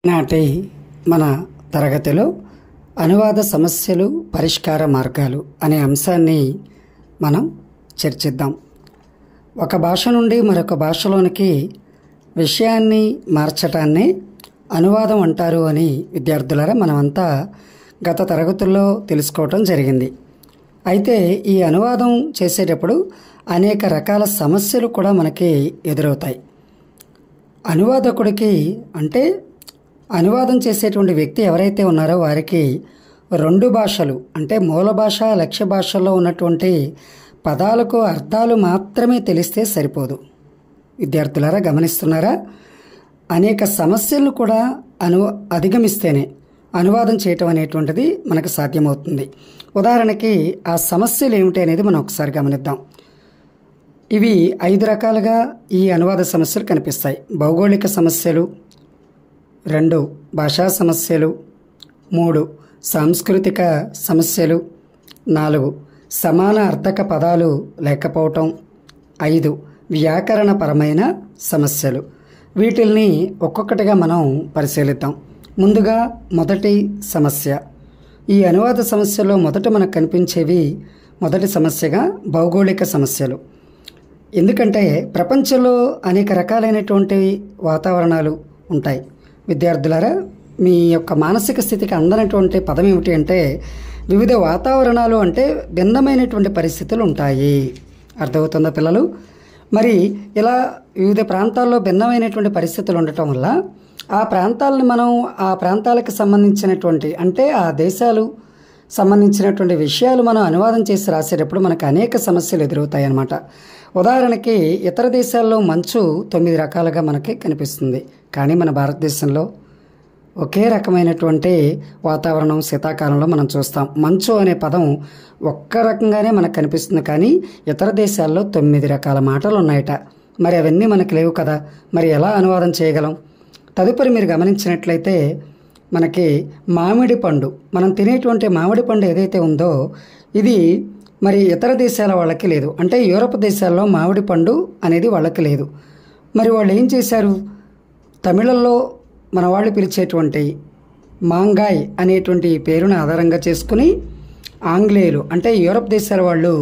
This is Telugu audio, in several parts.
నాటి మన తరగతిలో అనువాద సమస్యలు పరిష్కార మార్గాలు అనే అంశాన్ని మనం చర్చిద్దాం. ఒక భాష నుండి మరొక భాషలోనికి విషయాన్ని మార్చటాన్ని అనువాదం అంటారు అని విద్యార్థులారా మనమంతా గత తరగతుల్లో తెలుసుకోవటం జరిగింది. అయితే ఈ అనువాదం చేసేటప్పుడు అనేక రకాల సమస్యలు కూడా మనకి ఎదురవుతాయి. అనువాదకుడికి అంటే అనువాదం చేసేటువంటి వ్యక్తి ఎవరైతే ఉన్నారో వారికి రెండు భాషలు అంటే మూల భాష లక్ష్య భాషల్లో ఉన్నటువంటి పదాలకు అర్థాలు మాత్రమే తెలిస్తే సరిపోదు. విద్యార్థులారా గమనిస్తున్నారా? అనేక సమస్యలను కూడా అధిగమిస్తేనే అనువాదం చేయటం అనేటువంటిది మనకు సాధ్యమవుతుంది. ఉదాహరణకి ఆ సమస్యలు ఏమిటి అనేది మనం ఒకసారి గమనిద్దాం. ఇవి 5 రకాలుగా ఈ అనువాద సమస్యలు కనిపిస్తాయి. భౌగోళిక సమస్యలు, 2 భాషా సమస్యలు, 3 సాంస్కృతిక సమస్యలు, 4 సమాన అర్థక పదాలు లేకపోవటం, 5 వ్యాకరణపరమైన సమస్యలు. వీటిల్ని ఒక్కొక్కటిగా మనం పరిశీలిద్దాం. ముందుగా మొదటి సమస్య. ఈ అనువాద సమస్యలో మొదట మనకు కనిపించేవి మొదటి సమస్యగా భౌగోళిక సమస్యలు. ఎందుకంటే ప్రపంచంలో అనేక రకాలైనటువంటి వాతావరణాలు ఉంటాయి. విద్యార్థులారా, మీ యొక్క మానసిక స్థితికి అందనటువంటి పదం ఏమిటి అంటే వివిధ వాతావరణాలు అంటే భిన్నమైనటువంటి పరిస్థితులు ఉంటాయి. అర్థమవుతుందా పిల్లలు? మరి ఇలా వివిధ ప్రాంతాల్లో భిన్నమైనటువంటి పరిస్థితులు ఉండటం వల్ల ఆ ప్రాంతాలను మనం ఆ ప్రాంతాలకు సంబంధించినటువంటి అంటే ఆ దేశాలు సంబంధించినటువంటి విషయాలు మనం అనువాదం చేసి రాసేటప్పుడు మనకు అనేక సమస్యలు ఎదురవుతాయి అన్నమాట. ఉదాహరణకి ఇతర దేశాల్లో మంచు 9 రకాలుగా మనకి కనిపిస్తుంది. కానీ మన భారతదేశంలో ఒకే రకమైనటువంటి వాతావరణం శీతాకాలంలో మనం చూస్తాం. మంచు అనే పదం ఒక్క రకంగానే మనకు కనిపిస్తుంది, కానీ ఇతర దేశాల్లో 9 రకాల మాటలు ఉన్నాయట. మరి అవన్నీ మనకు లేవు కదా, మరి ఎలా అనువాదం చేయగలం? తదుపరి మీరు గమనించినట్లయితే మనకి మామిడి పండు, మనం తినేటువంటి మామిడి పండు ఏదైతే ఉందో ఇది మరి ఇతర దేశాల వాళ్ళకి లేదు. అంటే యూరప్ దేశాల్లో మామిడి పండు అనేది వాళ్ళకి లేదు. మరి వాళ్ళు ఏం చేశారు? తమిళంలో మన వాళ్ళు పిలిచేటువంటి మాంగాయ్ అనేటువంటి పేరును ఆధారంగా చేసుకుని ఆంగ్లేయులు అంటే యూరప్ దేశాల వాళ్ళు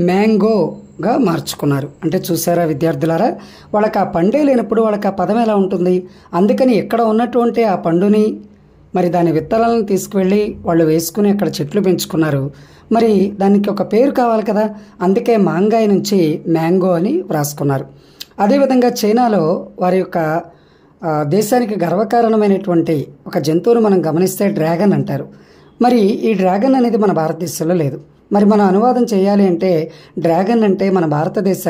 మ్యాంగోగా మార్చుకున్నారు. అంటే చూసారా విద్యార్థులారా, వాళ్ళకి ఆ పండే లేనప్పుడు వాళ్ళకి ఆ పదం ఎలా ఉంటుంది? అందుకని ఇక్కడ ఉన్నటువంటి ఆ పండుని మరి దాని విత్తనాలను తీసుకువెళ్ళి వాళ్ళు వేసుకుని అక్కడ చెట్లు పెంచుకున్నారు. మరి దానికి ఒక పేరు కావాలి కదా, అందుకే మాంగాయ్ నుంచి మ్యాంగో అని వ్రాసుకున్నారు. అదేవిధంగా చైనాలో వారి యొక్క దేశానికి గర్వకారణమైనటువంటి ఒక జంతువును మనం గమనిస్తే డ్రాగన్ అంటారు. మరి ఈ డ్రాగన్ అనేది మన భారతదేశంలో లేదు. మరి మనం అనువాదం చేయాలి అంటే డ్రాగన్ అంటే మన భారతదేశ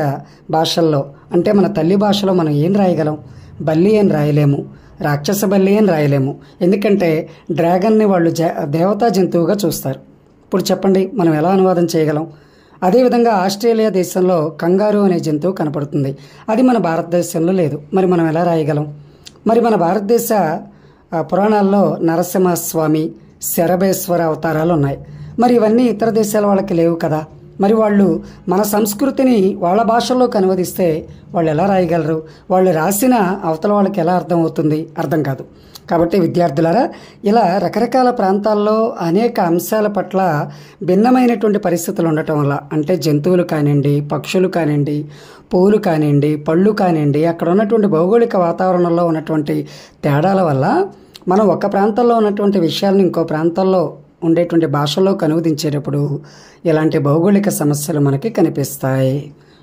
భాషల్లో అంటే మన తల్లి భాషలో మనం ఏం రాయగలం? బల్లి అని రాయలేము, రాక్షస బల్లి అని రాయలేము. ఎందుకంటే డ్రాగన్ని వాళ్ళు దేవతా జంతువుగా చూస్తారు. ఇప్పుడు చెప్పండి, మనం ఎలా అనువాదం చేయగలం? అదేవిధంగా ఆస్ట్రేలియా దేశంలో కంగారు అనే జంతువు కనపడుతుంది. అది మన భారతదేశంలో లేదు. మరి మనం ఎలా రాయగలం? మరి మన భారతదేశ పురాణాల్లో నరసింహస్వామి, శరభేశ్వర అవతారాలు ఉన్నాయి. మరి ఇవన్నీ ఇతర దేశాల వాళ్ళకి లేవు కదా. మరి వాళ్ళు మన సంస్కృతిని వాళ్ళ భాషల్లోకి అనువదిస్తే వాళ్ళు ఎలా రాయగలరు? వాళ్ళు రాసిన అవతల వాళ్ళకి ఎలా అర్థం అవుతుంది? అర్థం కాదు. కాబట్టి విద్యార్థులారా, ఇలా రకరకాల ప్రాంతాల్లో అనేక అంశాల పట్ల భిన్నమైనటువంటి పరిస్థితులు ఉండటం వల్ల అంటే జంతువులు కానివ్వండి, పక్షులు కానివ్వండి, పువ్వులు కానివ్వండి, పళ్ళు కానివ్వండి, అక్కడ ఉన్నటువంటి భౌగోళిక వాతావరణంలో ఉన్నటువంటి తేడాల వల్ల మనం ఒక ప్రాంతంలో ఉన్నటువంటి విషయాలను ఇంకో ప్రాంతాల్లో ఉండేటువంటి భాషలోకి అనువదించేటప్పుడు ఇలాంటి భౌగోళిక సమస్యలు మనకి కనిపిస్తాయి.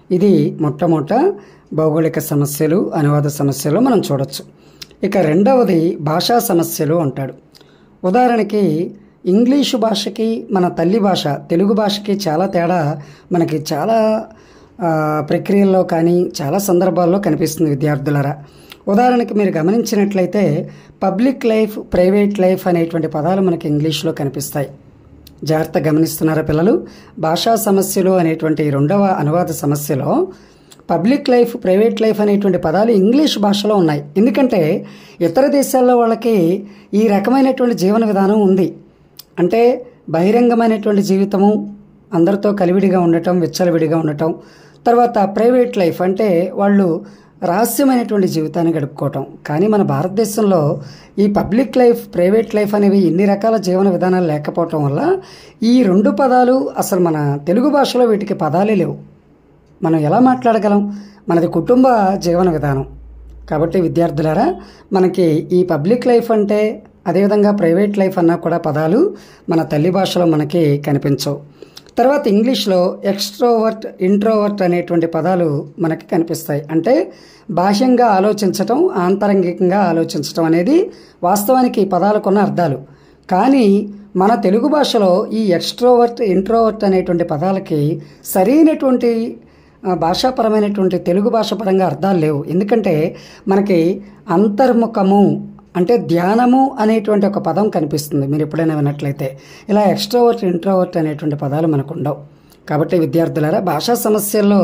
ఇది మొట్టమొదట భౌగోళిక సమస్యలు, అనువాద సమస్యలు మనం చూడొచ్చు. ఇక రెండవది భాషా సమస్యలు అంటాడు. ఉదాహరణకి ఇంగ్లీషు భాషకి మన తల్లి భాష తెలుగు భాషకి చాలా తేడా మనకి చాలా ప్రక్రియల్లో కానీ చాలా సందర్భాల్లో కనిపిస్తుంది విద్యార్థులారా. ఉదాహరణకి మీరు గమనించినట్లయితే పబ్లిక్ లైఫ్, ప్రైవేట్ లైఫ్ అనేటువంటి పదాలు మనకి ఇంగ్లీష్లో కనిపిస్తాయి. జాగ్రత్త గమనిస్తున్నారా పిల్లలు? భాషా సమస్యలు అనేటువంటి రెండవ అనువాద సమస్యలో పబ్లిక్ లైఫ్, ప్రైవేట్ లైఫ్ అనేటువంటి పదాలు ఇంగ్లీష్ భాషలో ఉన్నాయి. ఎందుకంటే ఇతర దేశాల్లో వాళ్ళకి ఈ రకమైనటువంటి జీవన విధానం ఉంది. అంటే బహిరంగమైనటువంటి జీవితము, అందరితో కలివిడిగా ఉండటం, విచ్చలవిడిగా ఉండటం. తర్వాత ప్రైవేట్ లైఫ్ అంటే వాళ్ళు రహస్యమైనటువంటి జీవితాన్ని గడుపుకోవటం. కానీ మన భారతదేశంలో ఈ పబ్లిక్ లైఫ్, ప్రైవేట్ లైఫ్ అనేవి ఇన్ని రకాల జీవన విధానాలు లేకపోవటం వల్ల ఈ రెండు పదాలు అసలు మన తెలుగు భాషలో వీటికి పదాలే లేవు. మనం ఎలా మాట్లాడగలం? మనది కుటుంబ జీవన విధానం. కాబట్టి విద్యార్థులారా, మనకి ఈ పబ్లిక్ లైఫ్ అంటే, అదేవిధంగా ప్రైవేట్ లైఫ్ అన్నా కూడా పదాలు మన తల్లి భాషలో మనకి కనిపించవు. తర్వాత ఇంగ్లీష్లో ఎక్స్ట్రోవర్ట్, ఇంట్రోవర్ట్ అనేటువంటి పదాలు మనకి కనిపిస్తాయి. అంటే బాహ్యంగా ఆలోచించటం, ఆంతరంగికంగా ఆలోచించటం అనేది వాస్తవానికి ఈ పదాలకున్న అర్థాలు. కానీ మన తెలుగు భాషలో ఈ ఎక్స్ట్రోవర్ట్, ఇంట్రోవర్ట్ అనేటువంటి పదాలకి సరైనటువంటి భాషాపరమైనటువంటి తెలుగు భాష పరంగా అర్థాలు లేవు. ఎందుకంటే మనకి అంతర్ముఖము అంటే ధ్యానము అనేటువంటి ఒక పదం కనిపిస్తుంది, మీరు ఎప్పుడైనా విన్నట్లయితే. ఇలా ఎక్స్ట్రోవర్ట్, ఇంట్రోవర్ట్ అనేటువంటి పదాలు మనకు ఉండవు. కాబట్టి విద్యార్థులారా, భాషా సమస్యల్లో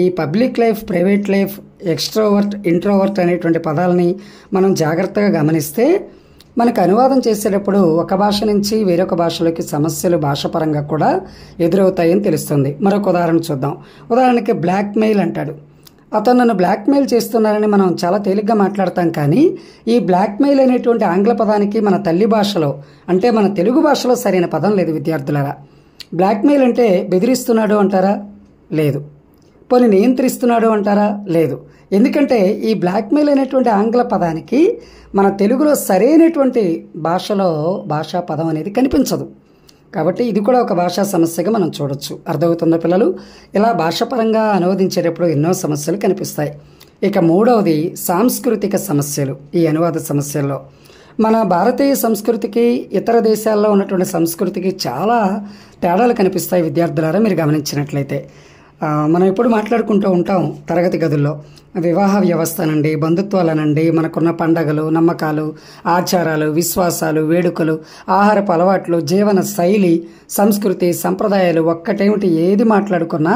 ఈ public life, private life, extrovert, introvert అనేటువంటి పదాలని మనం జాగ్రత్తగా గమనిస్తే మనకు అనువాదం చేసేటప్పుడు ఒక భాష నుంచి వేరొక భాషలోకి సమస్యలు భాషపరంగా కూడా ఎదురవుతాయని తెలుస్తుంది. మరొక ఉదాహరణ చూద్దాం. ఉదాహరణకి బ్లాక్మెయిల్ అంటాడు. అతను నన్ను బ్లాక్మెయిల్ చేస్తున్నారని మనం చాలా తేలిగ్గా మాట్లాడతాం. కానీ ఈ బ్లాక్మెయిల్ అనేటువంటి ఆంగ్ల పదానికి మన తల్లి భాషలో, అంటే మన తెలుగు భాషలో సరైన పదం లేదు విద్యార్థులారా. బ్లాక్మెయిల్ అంటే బెదిరిస్తున్నాడు అంటారా? లేదు. పోనీ నియంత్రిస్తున్నాడు అంటారా? లేదు. ఎందుకంటే ఈ బ్లాక్మెయిల్ అనేటువంటి ఆంగ్ల పదానికి మన తెలుగులో సరైనటువంటి భాషా పదం అనేది కనిపించదు. కాబట్టి ఇది కూడా ఒక భాషా సమస్యగా మనం చూడొచ్చు. అర్థమవుతుందా పిల్లలు? ఇలా భాషాపరంగా అనువదించేటప్పుడు ఎన్నో సమస్యలు కనిపిస్తాయి. ఇక మూడవది సాంస్కృతిక సమస్యలు. ఈ అనువాద సమస్యల్లో మన భారతీయ సంస్కృతికి ఇతర దేశాల్లో ఉన్నటువంటి సంస్కృతికి చాలా తేడాలు కనిపిస్తాయి విద్యార్థులారా. మీరు గమనించినట్లయితే మనం ఎప్పుడు మాట్లాడుకుంటూ ఉంటాం తరగతి గదుల్లో, వివాహ వ్యవస్థనండి, బంధుత్వాలనండి, మనకున్న పండగలు, నమ్మకాలు, ఆచారాలు, విశ్వాసాలు, వేడుకలు, ఆహారపు అలవాట్లు, జీవన శైలి, సంస్కృతి, సంప్రదాయాలు, ఒక్కటేమిటి ఏది మాట్లాడుకున్నా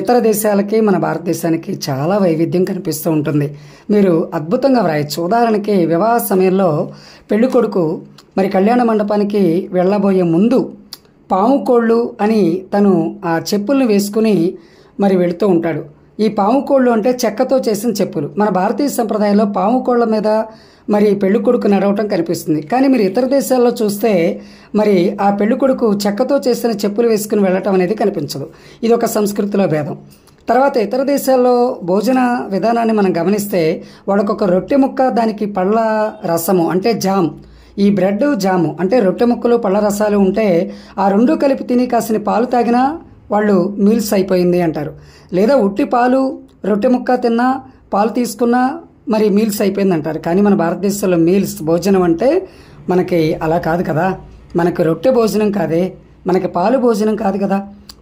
ఇతర దేశాలకి మన భారతదేశానికి చాలా వైవిధ్యం కనిపిస్తూ ఉంటుంది. మీరు అద్భుతంగా వ్రాయచ్చు. ఉదాహరణకి వివాహ సమయంలో పెళ్లి కొడుకు మరి కళ్యాణ మండపానికి వెళ్ళబోయే ముందు పాము కోళ్ళు అని తను ఆ చెప్పుల్ని వేసుకుని మరి వెళుతూ ఉంటాడు. ఈ పాము కోళ్ళు అంటే చెక్కతో చేసిన చెప్పులు. మన భారతీయ సంప్రదాయంలో పాము కోళ్ళ మీద మరి పెళ్లి కొడుకు నడవటం కనిపిస్తుంది. కానీ మీరు ఇతర దేశాల్లో చూస్తే మరి ఆ పెళ్లి కొడుకు చెక్కతో చేసిన చెప్పులు వేసుకుని వెళ్ళటం అనేది కనిపించదు. ఇది ఒక సంస్కృతిలో భేదం. తర్వాత ఇతర దేశాల్లో భోజన విధానాన్ని మనం గమనిస్తే వాళ్ళకొక రొట్టె ముక్క, దానికి పళ్ళ రసము అంటే జామ్, ఈ బ్రెడ్ జాము అంటే రొట్టె ముక్కలు, పళ్ళ రసాలు ఉంటే ఆ రెండు కలిపి తిని కాసిన పాలు తాగినా వాళ్ళు మీల్స్ అయిపోయింది అంటారు. లేదా ఉట్టి పాలు, రొట్టె ముక్క తిన్నా, పాలు తీసుకున్నా మరి మీల్స్ అయిపోయింది అంటారు. కానీ మన భారతదేశంలో మీల్స్, భోజనం అంటే మనకి అలా కాదు కదా. మనకి రొట్టె భోజనం కాదే, మనకి పాలు భోజనం కాదు కదా.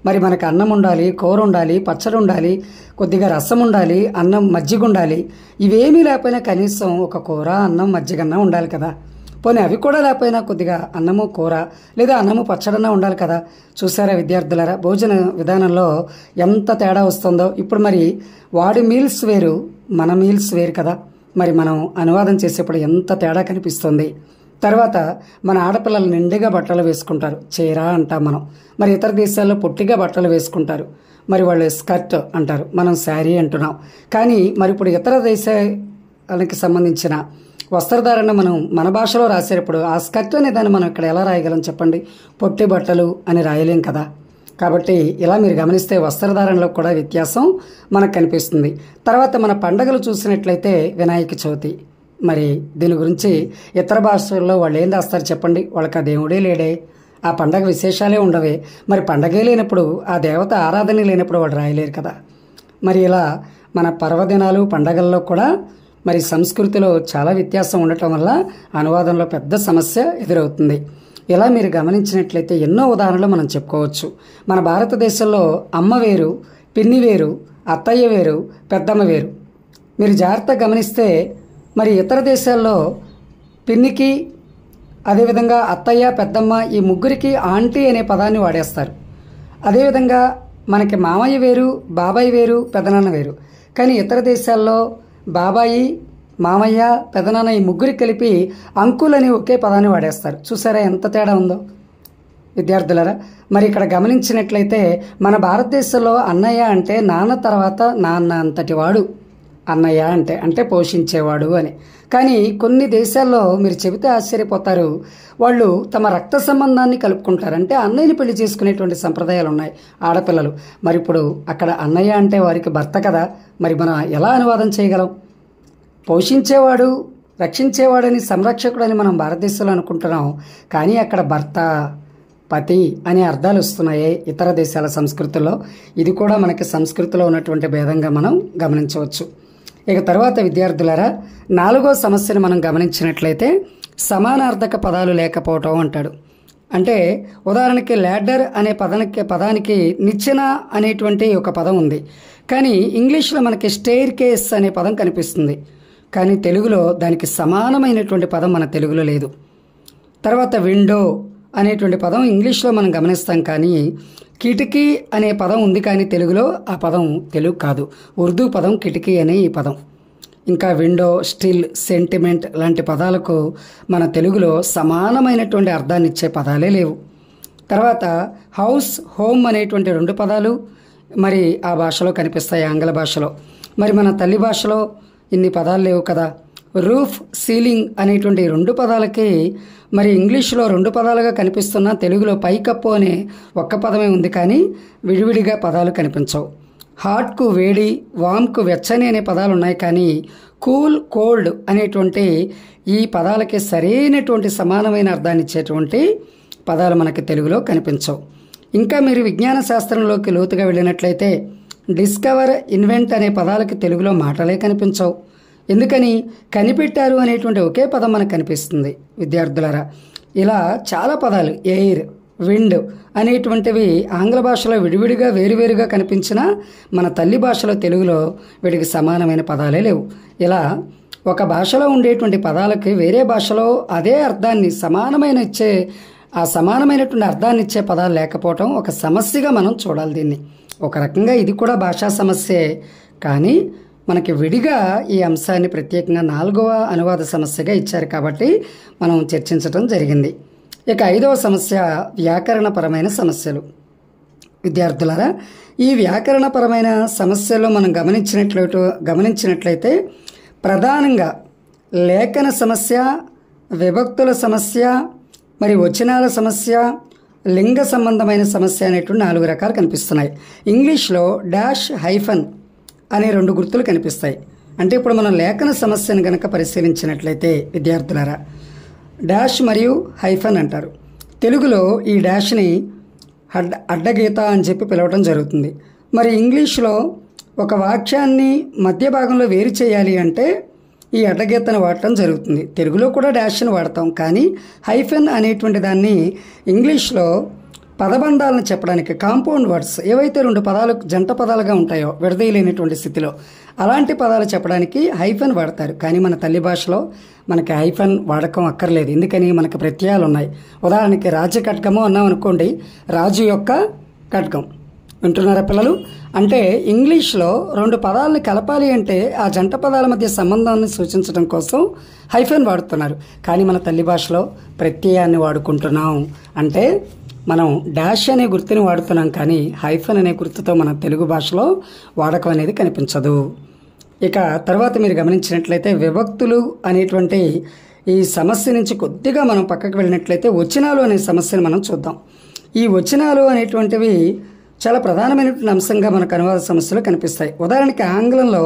మరి మనకి అన్నం ఉండాలి, కూర ఉండాలి, పచ్చడి ఉండాలి, కొద్దిగా రసం ఉండాలి, అన్నం, మజ్జిగ ఉండాలి. ఇవేమీ లేకపోయినా కనీసం ఒక కూర, అన్నం, మజ్జిగన్నా ఉండాలి కదా. పోనీ అవి కూడా లేకపోయినా కొద్దిగా అన్నము, కూర లేదా అన్నము, పచ్చడన్నా ఉండాలి కదా. చూసారా విద్యార్థులారా, భోజన విధానంలో ఎంత తేడా వస్తుందో. ఇప్పుడు మరి వాడి మీల్స్ వేరు, మన మీల్స్ వేరు కదా. మరి మనం అనువాదం చేసేప్పుడు ఎంత తేడా కనిపిస్తుంది. తర్వాత మన ఆడపిల్లలు నిండుగా బట్టలు వేసుకుంటారు, చీర అంటాం మనం. మరి ఇతర దేశాల్లో పొట్టిగా బట్టలు వేసుకుంటారు, మరి వాళ్ళు స్కర్ట్ అంటారు, మనం శారీ అంటున్నాం. కానీ మరి ఇప్పుడు ఇతర దేశాలకు సంబంధించిన వస్త్రధారణ మనం మన భాషలో రాసేటప్పుడు ఆ స్కర్ట్ అనే దాన్ని మనం ఇక్కడ ఎలా రాయగలం చెప్పండి? పొట్టి బట్టలు అని రాయలేం కదా. కాబట్టి ఇలా మీరు గమనిస్తే వస్త్రధారణలో కూడా వ్యత్యాసం మనకు కనిపిస్తుంది. తర్వాత మన పండగలు చూసినట్లయితే వినాయక చవితి, మరి దీని గురించి ఇతర భాషల్లో వాళ్ళు ఏం రాస్తారు చెప్పండి? వాళ్ళకి ఆ దేవుడే లేడే, ఆ పండగ విశేషాలే ఉండవే. మరి పండగే లేనప్పుడు, ఆ దేవత ఆరాధన లేనప్పుడు వాళ్ళు రాయలేరు కదా. మరి ఇలా మన పర్వదినాలు, పండగల్లో కూడా మరి సంస్కృతిలో చాలా వ్యత్యాసం ఉండటం వల్ల అనువాదంలో పెద్ద సమస్య ఎదురవుతుంది. ఇలా మీరు గమనించినట్లయితే ఎన్నో ఉదాహరణలు మనం చెప్పుకోవచ్చు. మన భారతదేశంలో అమ్మ వేరు, పిన్ని వేరు, అత్తయ్య వేరు, పెద్దమ్మ వేరు. మీరు జాగ్రత్తగా గమనిస్తే మరి ఇతర దేశాల్లో పిన్నికి, అదేవిధంగా అత్తయ్య, పెద్దమ్మ, ఈ ముగ్గురికి ఆంటీ అనే పదాన్ని వాడేస్తారు. అదేవిధంగా మనకి మామయ్య వేరు, బాబాయ్ వేరు, పెదనాన్న వేరు. కానీ ఇతర దేశాల్లో బాబాయి, మామయ్య, పెదనాన్న ఈ ముగ్గురికి కలిపి అంకుల్ అని ఒకే పదాన్ని వాడేస్తారు. చూసారా ఎంత తేడా ఉందో విద్యార్థులారా. మరి ఇక్కడ గమనించినట్లయితే మన భారతదేశంలో అన్నయ్య అంటే నాన్న తర్వాత నాన్న అంతటి వాడు. అన్నయ్య అంటే పోషించేవాడు అని. కానీ కొన్ని దేశాల్లో మీరు చెబితే ఆశ్చర్యపోతారు, వాళ్ళు తమ రక్త సంబంధాన్ని కలుపుకుంటారు. అంటే అన్నయ్యని పెళ్లి చేసుకునేటువంటి సంప్రదాయాలు ఉన్నాయి ఆడపిల్లలు. మరి ఇప్పుడు అక్కడ అన్నయ్య అంటే వారికి భర్త కదా, మరి మనం ఎలా అనువాదం చేయగలం? పోషించేవాడు, రక్షించేవాడని, సంరక్షకుడని మనం భారతదేశంలో అనుకుంటున్నాం. కానీ అక్కడ భర్త, పతి అనే అర్థాలు వస్తున్నాయి ఇతర దేశాల సంస్కృతుల్లో. ఇది కూడా మనకి సంస్కృతిలో ఉన్నటువంటి భేదంగా మనం గమనించవచ్చు. ఇక తర్వాత విద్యార్థులారా, 4వ సమస్యను మనం గమనించినట్లయితే సమానార్థక పదాలు లేకపోవటం అంటాడు. అంటే ఉదాహరణకి ల్యాడర్ అనే పదానికి నిచ్చెన అనేటువంటి ఒక పదం ఉంది. కానీ ఇంగ్లీష్లో మనకి స్టెయిర్ కేస్ అనే పదం కనిపిస్తుంది. కానీ తెలుగులో దానికి సమానమైనటువంటి పదం మన తెలుగులో లేదు. తర్వాత విండో అనేటువంటి పదం ఇంగ్లీష్లో మనం గమనిస్తాం. కానీ కిటికీ అనే పదం ఉంది, కానీ తెలుగులో ఆ పదం తెలుగు కాదు. ఉర్దూ పదం కిటికీ అనే ఈ పదం. ఇంకా విండో, స్టిల్, సెంటిమెంట్ లాంటి పదాలకు మన తెలుగులో సమానమైనటువంటి అర్థాన్ని ఇచ్చే పదాలే లేవు. తర్వాత హౌస్, హోమ్ అనేటువంటి 2 పదాలు మరి ఆ భాషలో కనిపిస్తాయి, ఆంగ్ల భాషలో. మరి మన తల్లి భాషలో ఇన్ని పదాలు లేవు కదా. రూఫ్, సీలింగ్ అనేటువంటి 2 పదాలకి మరి ఇంగ్లీష్లో 2 పదాలుగా కనిపిస్తున్నా తెలుగులో పైకప్పు అనే ఒక్క పదమే ఉంది, కానీ విడివిడిగా పదాలు కనిపించవు. హాట్కు వేడి, వామ్కు వెచ్చని అనే పదాలు ఉన్నాయి, కానీ కూల్, కోల్డ్ అనేటువంటి ఈ పదాలకి సరైనటువంటి సమానమైన అర్థాన్ని ఇచ్చేటువంటి పదాలు మనకి తెలుగులో కనిపించవు. ఇంకా మీరు విజ్ఞాన శాస్త్రంలోకి లోతుగా వెళ్ళినట్లయితే డిస్కవర్, ఇన్వెంట్ అనే పదాలకి తెలుగులో మాటలే కనిపించవు. ఎందుకని? కనిపెట్టారు అనేటువంటి ఒకే పదం మనకు కనిపిస్తుంది విద్యార్థులారా. ఇలా చాలా పదాలు, ఎయిర్, విండ్ అనేటువంటివి ఆంగ్ల భాషలో విడివిడిగా వేరువేరుగా కనిపించినా మన తల్లి భాషలో తెలుగులో వీటికి సమానమైన పదాలే లేవు. ఇలా ఒక భాషలో ఉండేటువంటి పదాలకి వేరే భాషలో అదే అర్థాన్ని సమానమైనటువంటి అర్థాన్ని ఇచ్చే పదాలు లేకపోవటం ఒక సమస్యగా మనం చూడాలి దీన్ని. ఒక రకంగా ఇది కూడా భాషా సమస్యే, కానీ మనకి విడిగా ఈ అంశాన్ని ప్రత్యేకంగా 4వ అనువాద సమస్యగా ఇచ్చారు కాబట్టి మనం చర్చించడం జరిగింది. ఇక 5వ సమస్య వ్యాకరణపరమైన సమస్యలు. విద్యార్థులారా, ఈ వ్యాకరణపరమైన సమస్యల్లో మనం గమనించినట్లయితే ప్రధానంగా లేఖన సమస్య, విభక్తుల సమస్య, మరి వచనాల సమస్య, లింగ సంబంధమైన సమస్య అనేటువంటి 4 రకాలు కనిపిస్తున్నాయి. ఇంగ్లీష్లో డాష్, హైఫన్ అనే 2 గుర్తులు కనిపిస్తాయి. అంటే ఇప్పుడు మనం లేఖన సమస్యను కనుక పరిశీలించినట్లయితే విద్యార్థులారా, డాష్ మరియు హైఫన్ అంటారు. తెలుగులో ఈ డాష్ని అడ్డగీత అని చెప్పి పిలవటం జరుగుతుంది. మరి ఇంగ్లీష్లో ఒక వాక్యాన్ని మధ్య భాగంలో వేరు చేయాలి అంటే ఈ అడ్డగీతను వాడటం జరుగుతుంది. తెలుగులో కూడా డాష్ని వాడతాం, కానీ హైఫన్ అనేటువంటి దాన్ని ఇంగ్లీష్లో పదబంధాలను చెప్పడానికి, కాంపౌండ్ వర్డ్స్ ఏవైతే 2 పదాలు జంట పదాలుగా ఉంటాయో విడదీయలేనటువంటి స్థితిలో అలాంటి పదాలు చెప్పడానికి హైఫన్ వాడతారు. కానీ మన తల్లి భాషలో మనకి హైఫన్ వాడకం అక్కర్లేదు. ఎందుకని? మనకు ప్రత్యయాలు ఉన్నాయి. ఉదాహరణకి రాజ్య ఖడ్గము అన్నాం అనుకోండి, రాజు యొక్క ఖడ్గం. వింటున్నారా పిల్లలు? అంటే ఇంగ్లీష్లో 2 పదాలని కలపాలి అంటే ఆ జంట పదాల మధ్య సంబంధాన్ని సూచించడం కోసం హైఫన్ వాడుతున్నారు. కానీ మన తల్లి భాషలో ప్రత్యయాన్ని వాడుకుంటున్నాం. అంటే మనం డాష్ అనే గుర్తుని వాడుతున్నాం, కానీ హైఫన్ అనే గుర్తుతో మన తెలుగు భాషలో వాడకం అనేది కనిపించదు. ఇక తర్వాత మీరు గమనించినట్లయితే విభక్తులు అనేటువంటి ఈ సమస్య నుంచి కొద్దిగా మనం పక్కకు వెళ్ళినట్లయితే వచనాలు అనే సమస్యను మనం చూద్దాం. ఈ వచనాలు అనేటువంటివి చాలా ప్రధానమైనటువంటి అంశంగా మనకు అనువాద సమస్యలు కనిపిస్తాయి. ఉదాహరణకి ఆంగ్లంలో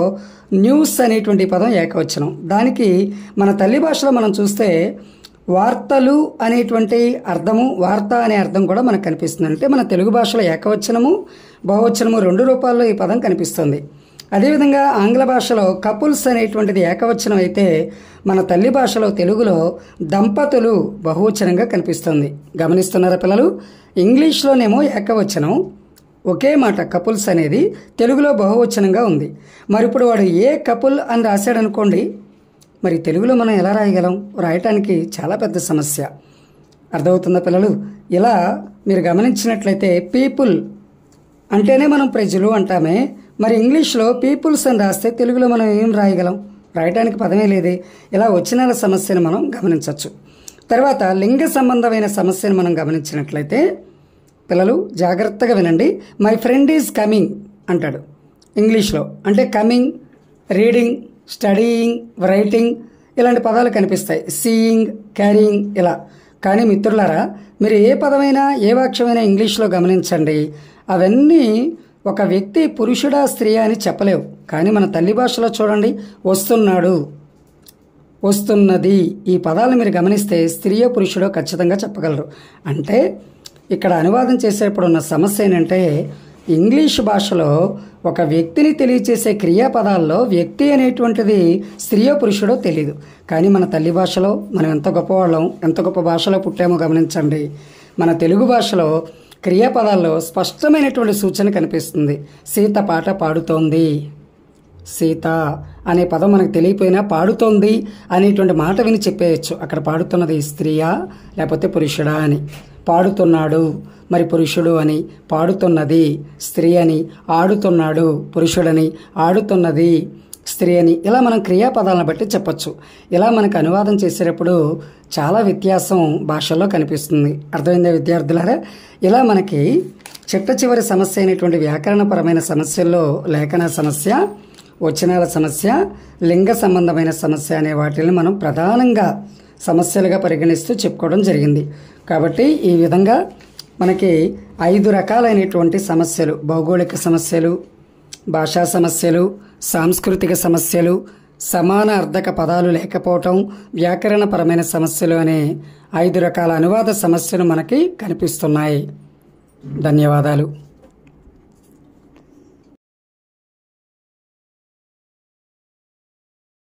న్యూస్ అనేటువంటి పదం ఏకవచనం. దానికి మన తల్లి భాషలో మనం చూస్తే వార్తలు అనేటువంటి అర్థము, వార్త అనే అర్థం కూడా మనకు కనిపిస్తుంది. అంటే మన తెలుగు భాషలో ఏకవచనము, బహువచనము 2 రూపాల్లో ఈ పదం కనిపిస్తుంది. అదేవిధంగా ఆంగ్ల భాషలో కపుల్స్ అనేటువంటిది ఏకవచనం అయితే మన తల్లి భాషలో తెలుగులో దంపతులు బహువచనంగా కనిపిస్తుంది. గమనిస్తున్నారా పిల్లలు? ఇంగ్లీష్లోనేమో ఏకవచనం, ఒకే మాట కపుల్స్ అనేది, తెలుగులో బహువచనంగా ఉంది. మరి ఇప్పుడు వాడు ఏ కపుల్ అని రాశాడనుకోండి, మరి తెలుగులో మనం ఎలా రాయగలం? రాయటానికి చాలా పెద్ద సమస్య. అర్థమవుతుందా పిల్లలు? ఇలా మీరు గమనించినట్లయితే పీపుల్ అంటేనే మనం ప్రజలు అంటామే. మరి ఇంగ్లీష్లో పీపుల్స్ అని రాస్తే తెలుగులో మనం ఏం రాయగలం? రాయటానికి పదమే లేదే. ఇలా వచనాల సమస్యను మనం గమనించవచ్చు. తర్వాత లింగ సంబంధమైన సమస్యను మనం గమనించినట్లయితే పిల్లలు జాగ్రత్తగా వినండి. మై ఫ్రెండ్ ఈజ్ కమింగ్ అంటాడు ఇంగ్లీష్లో. అంటే కమింగ్, రీడింగ్, స్టడీయింగ్, రైటింగ్ ఇలాంటి పదాలు కనిపిస్తాయి. సీయింగ్, క్యారీయింగ్ ఇలా. కానీ మిత్రులారా, మీరు ఏ పదమైనా ఏ వాక్యమైనా ఇంగ్లీష్లో గమనించండి, అవన్నీ ఒక వ్యక్తి పురుషుడా స్త్రీయా అని చెప్పలేవు. కానీ మన తల్లి భాషలో చూడండి, వస్తున్నాడు, వస్తున్నది, ఈ పదాలు మీరు గమనిస్తే స్త్రీయో పురుషుడో ఖచ్చితంగా చెప్పగలరు. అంటే ఇక్కడ అనువాదం చేసేప్పుడు ఉన్న సమస్య ఏంటంటే, ఇంగ్లీష్ భాషలో ఒక వ్యక్తిని తెలియచేసే క్రియాపదాల్లో వ్యక్తి అనేటువంటిది స్త్రీయో పురుషుడో తెలియదు. కానీ మన తల్లి భాషలో మనం ఎంత గొప్పవాళ్ళం, ఎంత గొప్ప భాషలో పుట్టామో గమనించండి. మన తెలుగు భాషలో క్రియాపదాల్లో స్పష్టమైనటువంటి సూచన కనిపిస్తుంది. సీత పాట పాడుతోంది. సీత అనే పదం మనకు తెలియపోయినా పాడుతోంది అనేటువంటి మాట విని చెప్పేయచ్చు అక్కడ పాడుతున్నది స్త్రీయా లేకపోతే పురుషుడా అని. పాడుతున్నాడు మరి పురుషుడు అని, పాడుతున్నది స్త్రీ అని, ఆడుతున్నాడు పురుషుడని, ఆడుతున్నది స్త్రీ అని, ఇలా మనం క్రియాపదాలను బట్టి చెప్పచ్చు. ఇలా మనకు అనువాదం చేసేటప్పుడు చాలా వ్యత్యాసం భాషల్లో కనిపిస్తుంది. అర్థమైందా విద్యార్థులారా? ఇలా మనకి చిట్ట చివరి సమస్య అయినటువంటి వ్యాకరణపరమైన సమస్యల్లో లేఖన సమస్య, వచనాల సమస్య, లింగ సంబంధమైన సమస్య అనే వాటిని మనం ప్రధానంగా సమస్యలుగా పరిగణిస్తూ చెప్పుకోవడం జరిగింది. కాబట్టి ఈ విధంగా మనకి 5 రకాలైనటువంటి సమస్యలు, భౌగోళిక సమస్యలు, భాషా సమస్యలు, సాంస్కృతిక సమస్యలు, సమాన అర్థక పదాలు లేకపోవటం, వ్యాకరణపరమైన సమస్యలు అనే 5 రకాల అనువాద సమస్యలు మనకి కనిపిస్తున్నాయి. ధన్యవాదాలు.